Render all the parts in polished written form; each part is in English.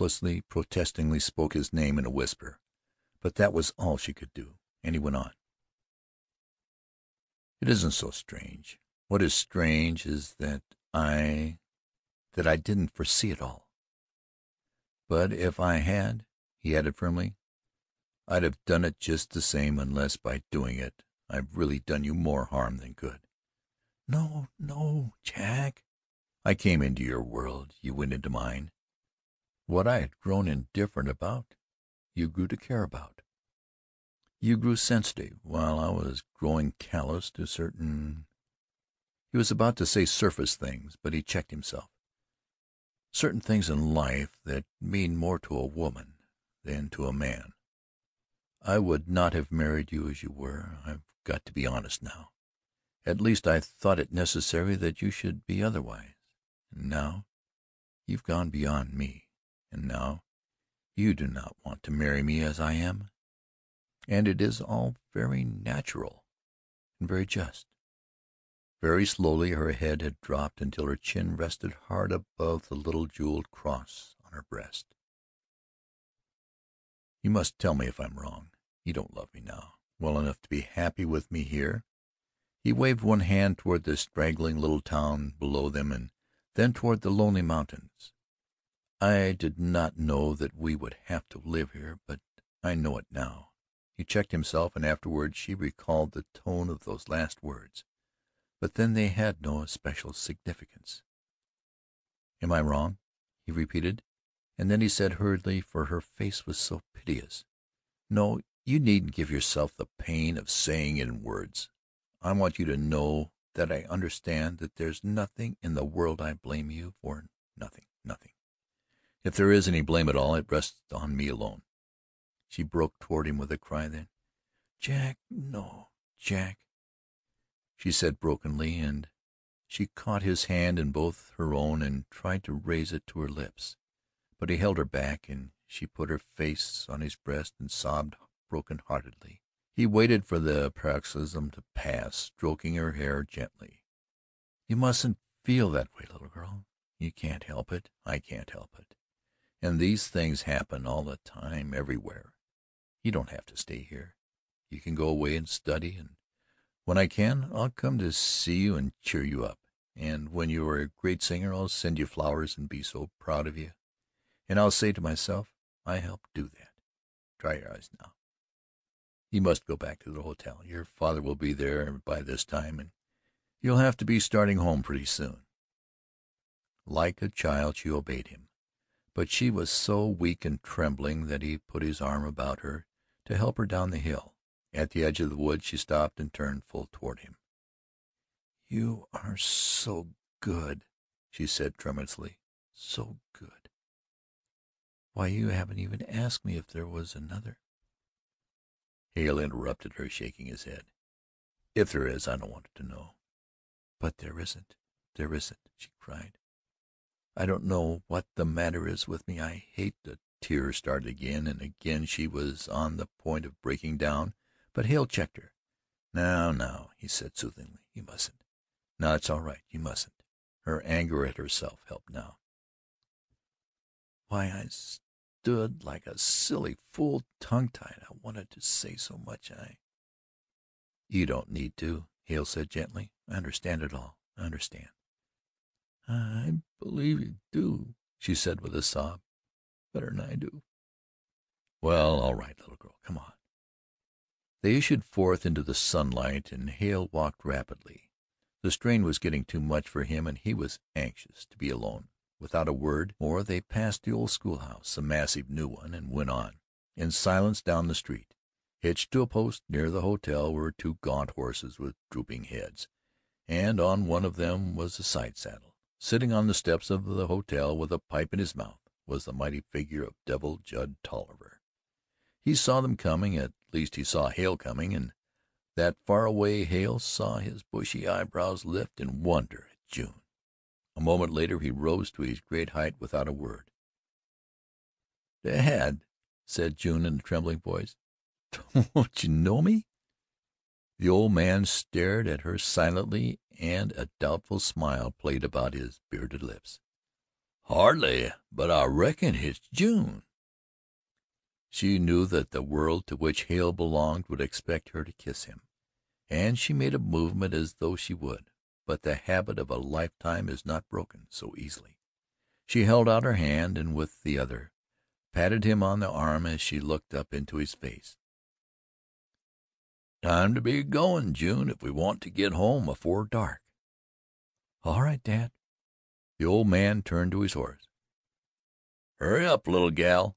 helplessly, protestingly spoke his name in a whisper, but that was all she could do, and he went on. "It isn't so strange. What is strange is that I didn't foresee it all. But if I had," he added firmly, "I'd have done it just the same, unless by doing it I've really done you more harm than good." "No, no, Jack." "I came into your world. You went into mine. What I had grown indifferent about, you grew to care about. You grew sensitive, while I was growing callous to certain—" He was about to say surface things, but he checked himself. "Certain things in life that mean more to a woman than to a man. I would not have married you as you were. I've got to be honest now. At least I thought it necessary that you should be otherwise. And now you've gone beyond me, and now you do not want to marry me as I am, and it is all very natural and very just." Very slowly her head had dropped until her chin rested hard above the little jeweled cross on her breast. "You must tell me if I'm wrong. You don't love me now well enough to be happy with me here." He waved one hand toward the straggling little town below them and then toward the lonely mountains. "I did not know that we would have to live here, but I know it now." He checked himself, and afterwards she recalled the tone of those last words, but then they had no especial significance. "Am I wrong?" he repeated, and then he said hurriedly, for her face was so piteous, "No, you needn't give yourself the pain of saying it in words. I want you to know that I understand that there's nothing in the world I blame you for. Nothing, nothing. If there is any blame at all, it rests on me alone." She broke toward him with a cry then. "Jack, no, Jack," she said brokenly, and she caught his hand in both her own and tried to raise it to her lips, but he held her back, and she put her face on his breast and sobbed broken-heartedly. He waited for the paroxysm to pass, stroking her hair gently. "You mustn't feel that way, little girl. You can't help it. I can't help it. And these things happen all the time, everywhere. You don't have to stay here. You can go away and study, and when I can, I'll come to see you and cheer you up. And when you are a great singer, I'll send you flowers and be so proud of you. And I'll say to myself, I helped do that. Dry your eyes now. You must go back to the hotel. Your father will be there by this time, and you'll have to be starting home pretty soon." Like a child she obeyed him, but she was so weak and trembling that he put his arm about her to help her down the hill. At the edge of the wood she stopped and turned full toward him. "You are so good," she said tremulously, "so good. Why, you haven't even asked me if there was another—" Hale interrupted her, shaking his head. "If there is, I don't want to know." "But there isn't, there isn't," she cried. "I don't know what the matter is with me. I hate—" The tears started again, and again she was on the point of breaking down, but Hale checked her. "Now, now," he said soothingly, "you mustn't. Now, it's all right. You mustn't." Her anger at herself helped now. "Why, I stood like a silly fool, tongue-tied. I wanted to say so much. "You don't need to," Hale said gently. "I understand it all. I understand." "I believe you do," she said with a sob. "Better than I do." "Well, all right, little girl. Come on." They issued forth into the sunlight, and Hale walked rapidly. The strain was getting too much for him, and he was anxious to be alone. Without a word more they passed the old schoolhouse, a massive new one, and went on in silence down the street. Hitched to a post near the hotel were two gaunt horses with drooping heads, and on one of them was a side saddle. Sitting on the steps of the hotel with a pipe in his mouth was the mighty figure of Devil Judd Tolliver. He saw them coming, at least he saw Hale coming, and that far away Hale saw his bushy eyebrows lift in wonder at June. A moment later he rose to his great height without a word. "Dad," said June in a trembling voice, "don't you know me?" The old man stared at her silently, and a doubtful smile played about his bearded lips. "Hardly, but I reckon it's June." She knew that the world to which Hale belonged would expect her to kiss him, and she made a movement as though she would, but the habit of a lifetime is not broken so easily. She held out her hand and with the other patted him on the arm as she looked up into his face. "Time to be goin', June, if we want to get home afore dark." "All right, Dad." The old man turned to his horse. "Hurry up, little gal."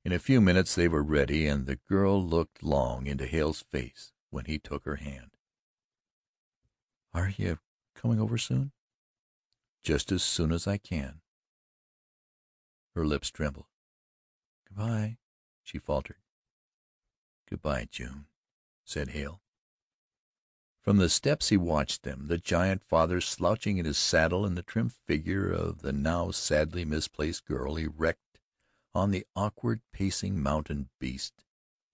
In a few minutes they were ready, and the girl looked long into Hale's face when he took her hand. "Are you coming over soon?" "Just as soon as I can." Her lips trembled. "Good bye," she faltered. "Good bye, June," said Hale. From the steps he watched them, the giant father slouching in his saddle and the trim figure of the now sadly misplaced girl erect on the awkward pacing mountain beast,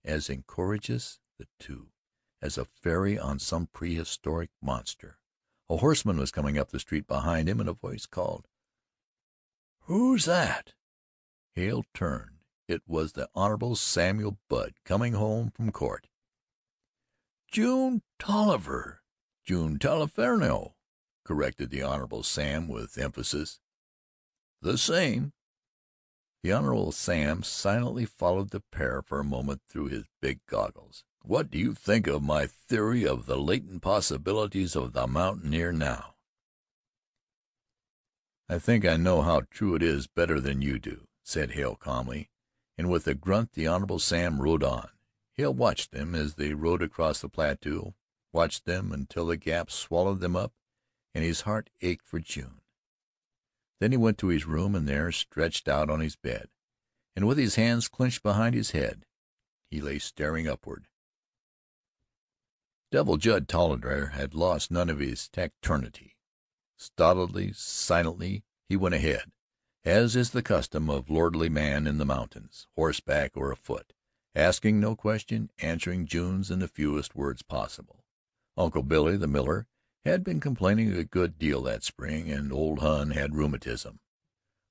as incourageous, the two, as a fairy on some prehistoric monster. A horseman was coming up the street behind him, and a voice called, "Who's that?" Hale turned. It was the Honorable Samuel Budd coming home from court. "June Tolliver, June Taliaferro," corrected the Honorable Sam with emphasis. "The same." The Honorable Sam silently followed the pair for a moment through his big goggles. "What do you think of my theory of the latent possibilities of the mountaineer now?" "I think I know how true it is better than you do," said Hale calmly, and with a grunt the Honorable Sam rode on. Hale watched them as they rode across the plateau, watched them until the Gap swallowed them up and his heart ached for June. Then he went to his room, and there, stretched out on his bed, and with his hands clenched behind his head, he lay staring upward. Devil Judd Tolliver had lost none of his taciturnity. Stolidly, silently, he went ahead, as is the custom of lordly man in the mountains, horseback or afoot, asking no question, answering June's in the fewest words possible. Uncle Billy, the miller, had been complaining a good deal that spring, and old Hon had rheumatism.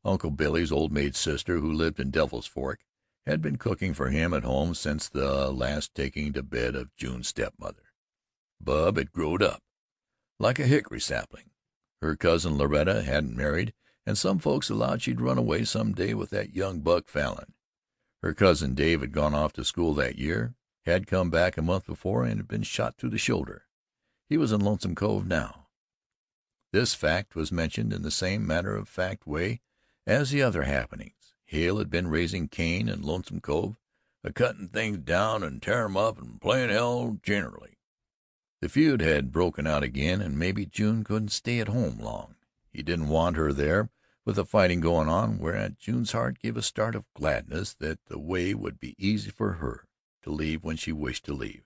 Uncle Billy's old maid sister, who lived in Devil's Fork, had been cooking for him at home since the last taking to bed of June's stepmother. Bub had growed up like a hickory sapling. Her cousin Loretta hadn't married, and some folks allowed she'd run away some day with that young buck Fallon. Her cousin Dave had gone off to school that year, had come back a month before, and had been shot through the shoulder. He was in Lonesome Cove now. This fact was mentioned in the same matter-of-fact way as the other happenings. Hale had been raising Cain in Lonesome Cove, a-cuttin' things down and tearin' 'em up and playin' hell generally. The feud had broken out again, and maybe June couldn't stay at home long. He didn't want her there with the fighting going on, whereat June's heart gave a start of gladness that the way would be easy for her to leave when she wished to leave.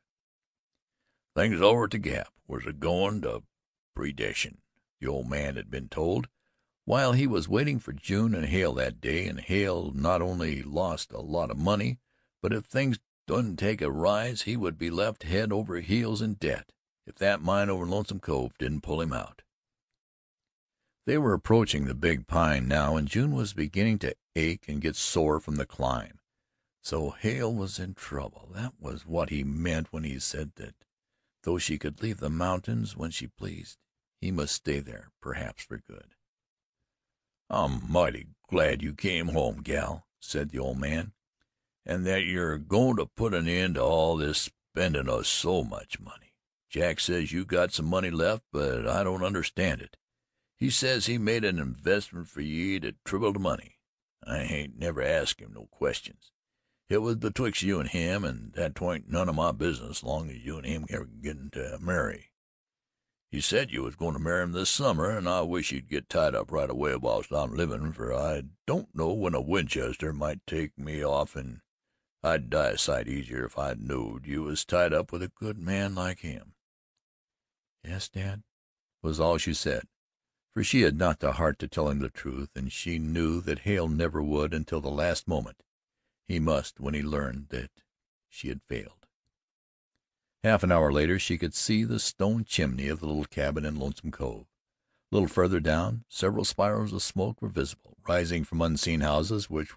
"Things over at the Gap was a-goin' to perdition," the old man had been told while he was waiting for June and Hale that day, and Hale not only lost a lot of money, but if things didn't take a rise he would be left head over heels in debt if that mine over in Lonesome Cove didn't pull him out. They were approaching the big Pine now, and June was beginning to ache and get sore from the climb. So Hale was in trouble. That was what he meant when he said that though she could leave the mountains when she pleased, he must stay there, perhaps for good. "I'm mighty glad you came home, gal," said the old man, "and that you're goin' to put an end to all this spendin' of so much money. Jack says you got some money left, but I don't understand it. He says he made an investment for ye to triple the money. I hain't never asked him no questions. It was betwixt you and him, and that 'twa'n't none of my business long as you and him ever gettin' to marry. He said you was goin' to marry him this summer, and I wish you'd get tied up right away whilst I'm livin', for I don't know when a Winchester might take me off, and I'd die a sight easier if I knowed you was tied up with a good man like him." "Yes, Dad," was all she said, for she had not the heart to tell him the truth, and she knew that Hale never would until the last moment. He must when he learned that she had failed. Half an hour later she could see the stone chimney of the little cabin in Lonesome Cove. A little farther down, several spirals of smoke were visible, rising from unseen houses which